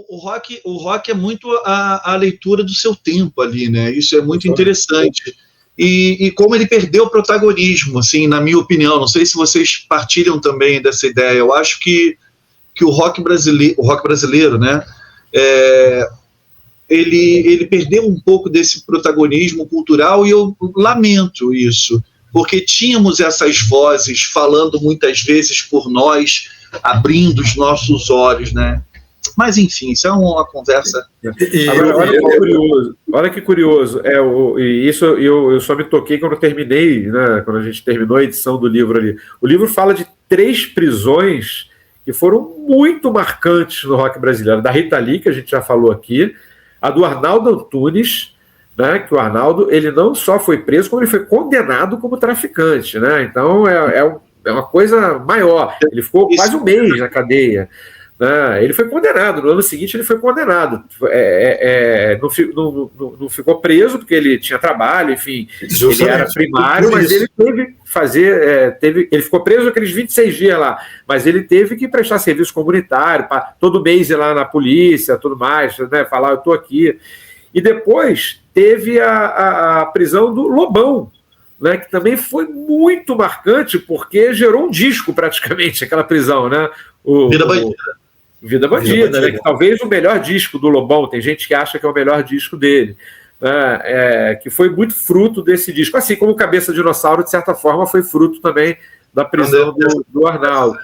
o rock é muito a leitura do seu tempo ali, né? Isso é muito interessante. E como ele perdeu o protagonismo, assim, na minha opinião, não sei se vocês partilham também dessa ideia. Eu acho que o rock brasileiro, né? Ele perdeu um pouco desse protagonismo cultural e eu lamento isso, porque tínhamos essas vozes falando muitas vezes por nós, abrindo os nossos olhos, né? Mas, enfim, isso é uma conversa... Agora, olha que curioso. Isso eu só me toquei quando eu terminei, né, quando a gente terminou a edição do livro ali. O livro fala de 3 prisões que foram muito marcantes no rock brasileiro. Da Rita Lee, que a gente já falou aqui, a do Arnaldo Antunes, né, que o Arnaldo ele não só foi preso, como ele foi condenado como traficante. Né? Então, é uma coisa maior. Ele ficou quase um mês na cadeia. Ele foi condenado, no ano seguinte ele foi condenado, não ficou preso porque ele tinha trabalho, enfim, justamente. Ele era primário, mas ele teve que fazer, ele ficou preso aqueles 26 dias lá, mas ele teve que prestar serviço comunitário, todo mês ir lá na polícia, tudo mais, né, falar, eu estou aqui. E depois teve a prisão do Lobão, né, que também foi muito marcante, porque gerou um disco praticamente, aquela prisão, né? Vida Bandida, né? Que talvez o melhor disco do Lobão, tem gente que acha que é o melhor disco dele, né? Que foi muito fruto desse disco, assim como Cabeça Dinossauro, de certa forma, foi fruto também da prisão do Arnaldo.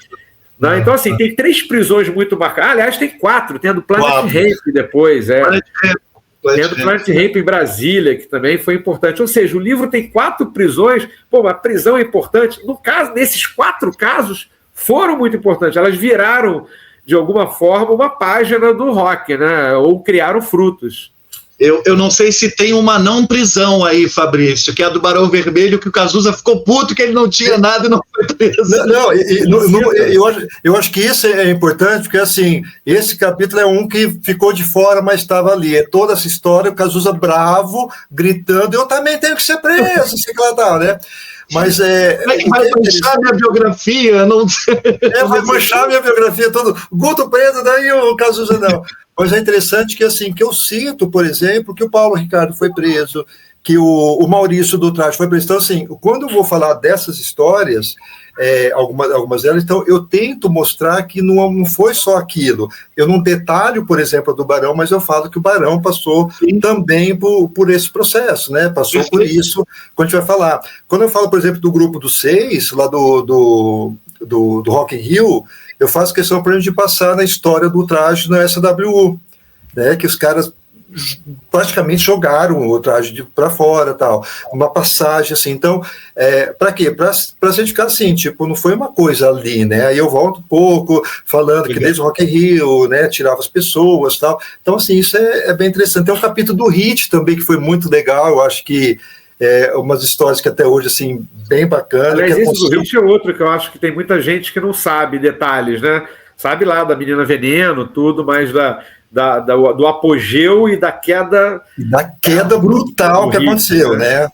Né? Então, assim, tem 3 prisões muito marcadas. Aliás, tem 4, tem a do Planet Hemp depois, tem a do Planet Hemp em Brasília, que também foi importante. Ou seja, o livro tem 4 prisões, uma prisão é importante. No caso, nesses 4 casos, foram muito importantes. Elas viraram, de alguma forma, uma página do rock, né? Ou criaram frutos. Eu não sei se tem uma não prisão aí, Fabrício, que é a do Barão Vermelho, que o Cazuza ficou puto que ele não tinha nada e não foi preso. Eu acho que isso é importante, porque assim, esse capítulo é um que ficou de fora, mas estava ali. É toda essa história, o Cazuza bravo, gritando, eu também tenho que ser preso, assim, tal, né? Mas vai manchar minha biografia, não sei. Vai manchar minha biografia, todo Guto preso, daí o Cazuza não. Mas é interessante que, assim, que eu sinto, por exemplo, que o Paulo Ricardo foi preso, que o Maurício do Traje foi preso. Então, assim, quando eu vou falar dessas histórias, algumas delas, então eu tento mostrar que não foi só aquilo. Eu não detalho, por exemplo, a do Barão, mas eu falo que o Barão passou também por esse processo, né? Passou por isso, quando a gente vai falar. Quando eu falo, por exemplo, do grupo dos 6, lá do Rock in Rio, eu faço questão, por exemplo, de passar na história do Traje na SWU, né? Que os caras praticamente jogaram o Traje para fora, tal, uma passagem assim. Então, para quê? Para a gente ficar assim, tipo, não foi uma coisa ali, né? Aí eu volto um pouco falando que desde o Rock in Rio, né, tirava as pessoas, tal. Então, assim, isso é bem interessante. Tem um capítulo do Hit também que foi muito legal. Eu acho que umas histórias que até hoje, assim, bem bacana. Aliás, esse do Hit é outro que eu acho que tem muita gente que não sabe detalhes, né? Sabe lá da Menina Veneno, tudo, mas do apogeu e da queda... Da queda brutal que aconteceu, né?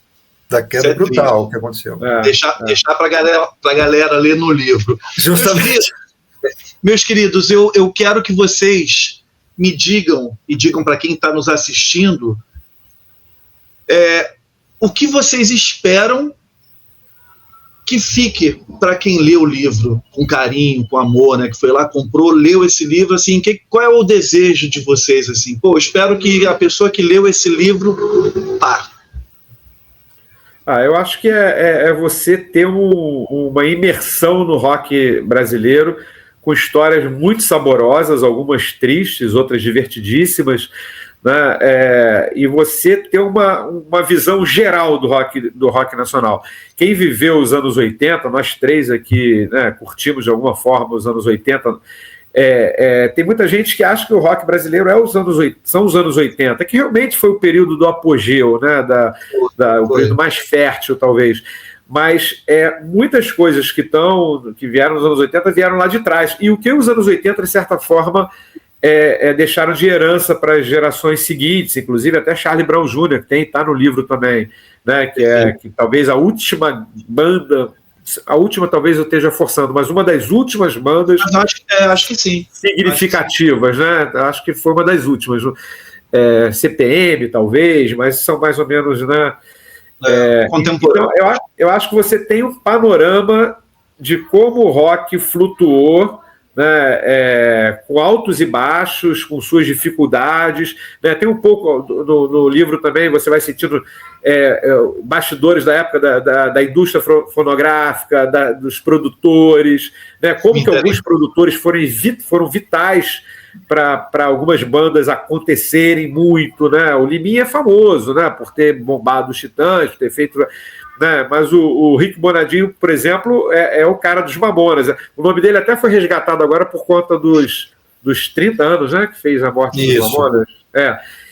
Da queda brutal que aconteceu. Deixar para a galera ler no livro. Justamente. Meus queridos, eu quero que vocês me digam, e digam para quem está nos assistindo, o que vocês esperam que fique para quem lê o livro com carinho, com amor, né, que foi lá, comprou, leu esse livro, assim, qual é o desejo de vocês, assim? Pô, espero que a pessoa que leu esse livro, eu acho que é você ter uma imersão no rock brasileiro, com histórias muito saborosas, algumas tristes, outras divertidíssimas, né? E você ter uma visão geral do rock nacional. Quem viveu os anos 80, nós 3 aqui, né, curtimos de alguma forma os anos 80, tem muita gente que acha que o rock brasileiro são os anos 80, que realmente foi o período do apogeu, né, o período mais fértil, talvez. Mas muitas coisas que vieram nos anos 80 vieram lá de trás. E o que os anos 80, de certa forma, deixaram de herança para as gerações seguintes, inclusive até Charlie Brown Jr., que está no livro também, né, que talvez a última banda a última talvez eu esteja forçando, mas uma das últimas bandas acho que sim. Significativas, né? Acho que foi uma das últimas. CPM, talvez, mas são mais ou menos, né? Contemporâneo. Então, eu acho que você tem um panorama de como o rock flutuou, né, com altos e baixos, com suas dificuldades, né? Tem um pouco no livro também, você vai sentindo bastidores da época da indústria fonográfica, dos produtores, né? Como que alguns produtores foram vitais para algumas bandas acontecerem muito, né? O Liminha é famoso, né, por ter bombado os Titãs, por ter feito, né, mas o Rick Bonadio, por exemplo, é o cara dos Mamonas. O nome dele até foi resgatado agora por conta dos 30 anos, né, que fez a morte dos Mamonas.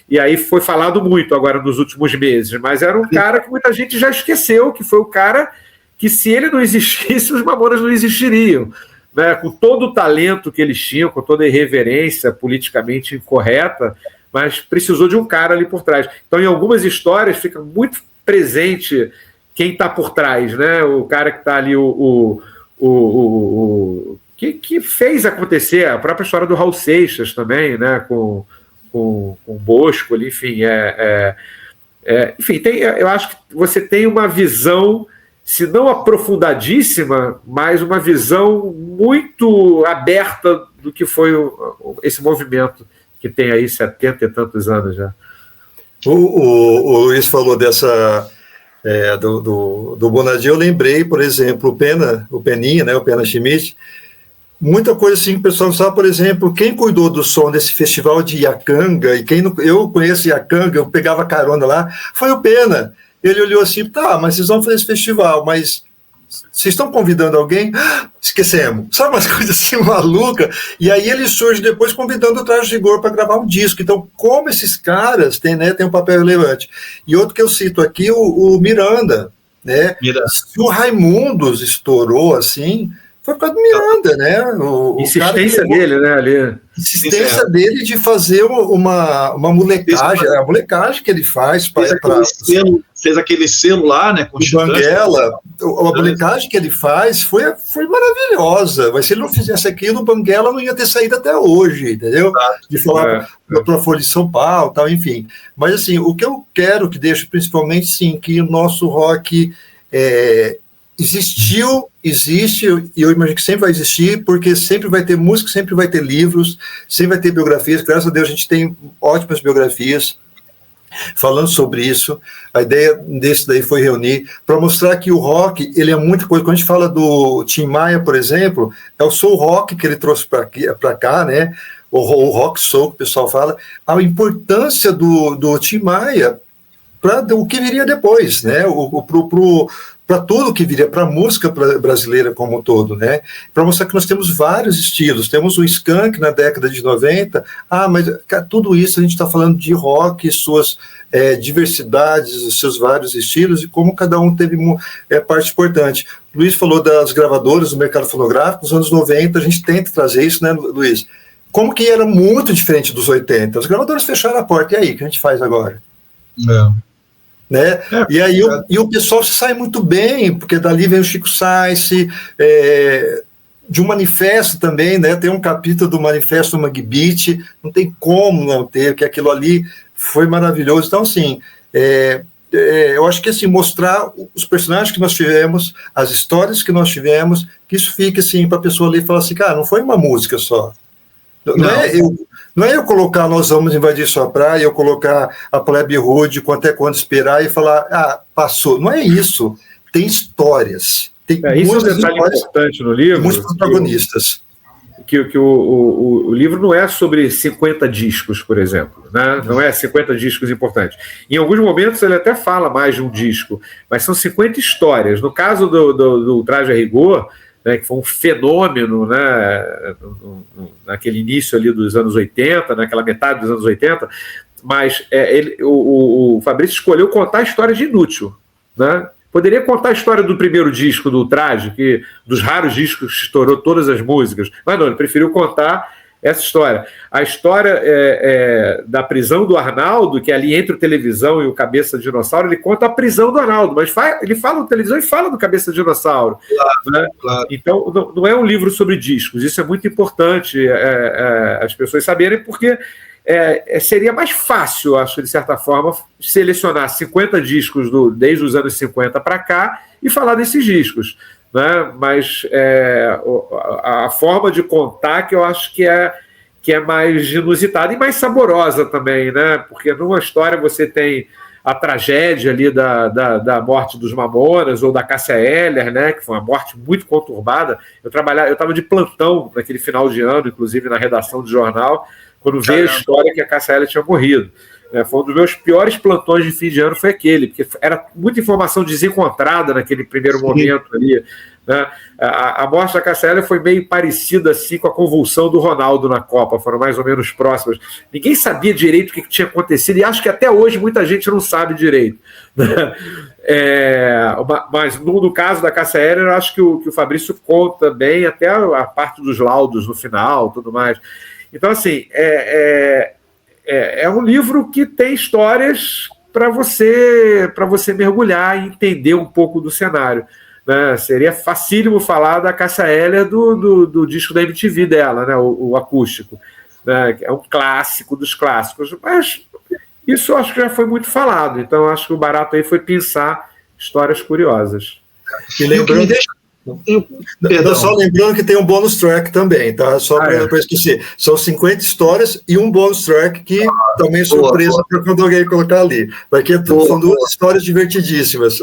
E aí foi falado muito agora nos últimos meses, mas era um cara que muita gente já esqueceu, que foi o cara que, se ele não existisse, os Mamonas não existiriam. Né, com todo o talento que eles tinham, com toda a irreverência politicamente incorreta, mas precisou de um cara ali por trás. Então, em algumas histórias, fica muito presente quem está por trás, né? O cara que está ali, que fez acontecer, a própria história do Raul Seixas também, né? Com o Bosco ali, enfim. Enfim, eu acho que você tem uma visão, se não aprofundadíssima, mas uma visão muito aberta do que foi esse movimento que tem aí 70 e tantos anos já. O Luiz falou dessa do Bonadio. Eu lembrei, por exemplo, o Peninha, né, o Pena Schmidt, muita coisa assim que o pessoal não sabe. Por exemplo, quem cuidou do som desse festival de Iacanga, e quem não, eu conheço Iacanga, eu pegava carona lá, foi o Pena. Ele olhou assim, tá, mas vocês vão fazer esse festival, mas vocês estão convidando alguém? Esquecemos. Sabe umas coisas assim malucas? E aí ele surge depois convidando o Traje Rigor para gravar um disco. Então, como esses caras têm um papel relevante. E outro que eu cito aqui, o Miranda, né? Se o Raimundos estourou assim, foi por causa do Miranda, né? Insistência dele, né, ali. Insistência dele de fazer uma molecagem, a molecagem que ele faz fez aquele selo lá, né, com o Banguela. A molecagem que ele faz foi maravilhosa, mas se ele não fizesse aquilo, o Banguela não ia ter saído até hoje, entendeu? De falar para a Folha de São Paulo, tal, enfim. Mas assim, o que eu quero que deixe principalmente, sim, que o nosso rock existe, e eu imagino que sempre vai existir, porque sempre vai ter música, sempre vai ter livros, sempre vai ter biografias. Graças a Deus a gente tem ótimas biografias falando sobre isso. A ideia desse daí foi reunir para mostrar que o rock, ele é muita coisa. Quando a gente fala do Tim Maia, por exemplo, é o soul rock que ele trouxe para cá, né? O rock soul, que o pessoal fala, a importância do Tim Maia para o que viria depois, né? Para tudo que viria, para a música brasileira como um todo, né? Para mostrar que nós temos vários estilos. Temos o skunk na década de 90, mas tudo isso a gente está falando de rock, suas diversidades, os seus vários estilos, e como cada um teve parte importante. O Luiz falou das gravadoras, do mercado fonográfico. Nos anos 90 a gente tenta trazer isso, né, Luiz? Como que era muito diferente dos 80. As gravadoras fecharam a porta, e aí, o que a gente faz agora? Né? E aí o pessoal se sai muito bem, porque dali vem o Chico Sainz, de um manifesto também, né? Tem um capítulo do manifesto do Mangue Beat, não tem como não ter, que aquilo ali foi maravilhoso. Então, assim, eu acho que assim, mostrar os personagens que nós tivemos, as histórias que nós tivemos, que isso fique assim, para a pessoa ali falar assim, cara, não foi uma música só. Não é eu colocar Nós Vamos Invadir Sua Praia, eu colocar a Plebe Rude, Até Quando Esperar e falar, passou. Não é isso. Tem histórias. Tem isso é um detalhe importante no livro. Muitos protagonistas. Que o livro não é sobre 50 discos, por exemplo. Né? Não é 50 discos importantes. Em alguns momentos ele até fala mais de um disco, mas são 50 histórias. No caso do Traje a Rigor, né, que foi um fenômeno, né, naquele início ali dos anos 80, naquela metade dos anos 80, mas o Fabrício escolheu contar a história de Inútil. Né? Poderia contar a história do primeiro disco do Traje, dos raros discos que estourou todas as músicas, mas não, ele preferiu contar essa história. A história da prisão do Arnaldo, que é ali entre o Televisão e o Cabeça de Dinossauro, ele conta a prisão do Arnaldo, mas ele fala do Televisão e fala do Cabeça de Dinossauro. Claro, né? claro. Então, não é um livro sobre discos, isso é muito importante as pessoas saberem, porque seria mais fácil, acho, de certa forma, selecionar 50 discos desde os anos 50 para cá e falar desses discos. Né? Mas a forma de contar que eu acho que é mais inusitada e mais saborosa também, né? Porque numa história você tem a tragédia ali da morte dos Mamonas ou da Cássia Eller, né? Que foi uma morte muito conturbada. Eu estava de plantão naquele final de ano, inclusive na redação do jornal, quando veio a história que a Cássia Eller tinha morrido. Foi um dos meus piores plantões de fim de ano, foi aquele, porque era muita informação desencontrada naquele primeiro momento ali. Né? A morte da Cássia Eller foi meio parecida assim, com a convulsão do Ronaldo na Copa, foram mais ou menos próximas. Ninguém sabia direito o que tinha acontecido, e acho que até hoje muita gente não sabe direito. Né? Mas no caso da Cássia Eller, eu acho que o Fabrício conta bem até a parte dos laudos no final, tudo mais. Então, assim, é um livro que tem histórias para você mergulhar e entender um pouco do cenário. Né? Seria facílimo falar da Cássia Eller do disco da MTV dela, né? o acústico. Né? É um clássico dos clássicos, mas isso eu acho que já foi muito falado. Então, eu acho que o barato aí foi pensar histórias curiosas. E lembrando... Só lembrando que tem um bônus track também, tá? Só para esquecer. São 50 histórias e um bônus track que também é surpresa para quando alguém colocar ali. Porque são duas histórias divertidíssimas.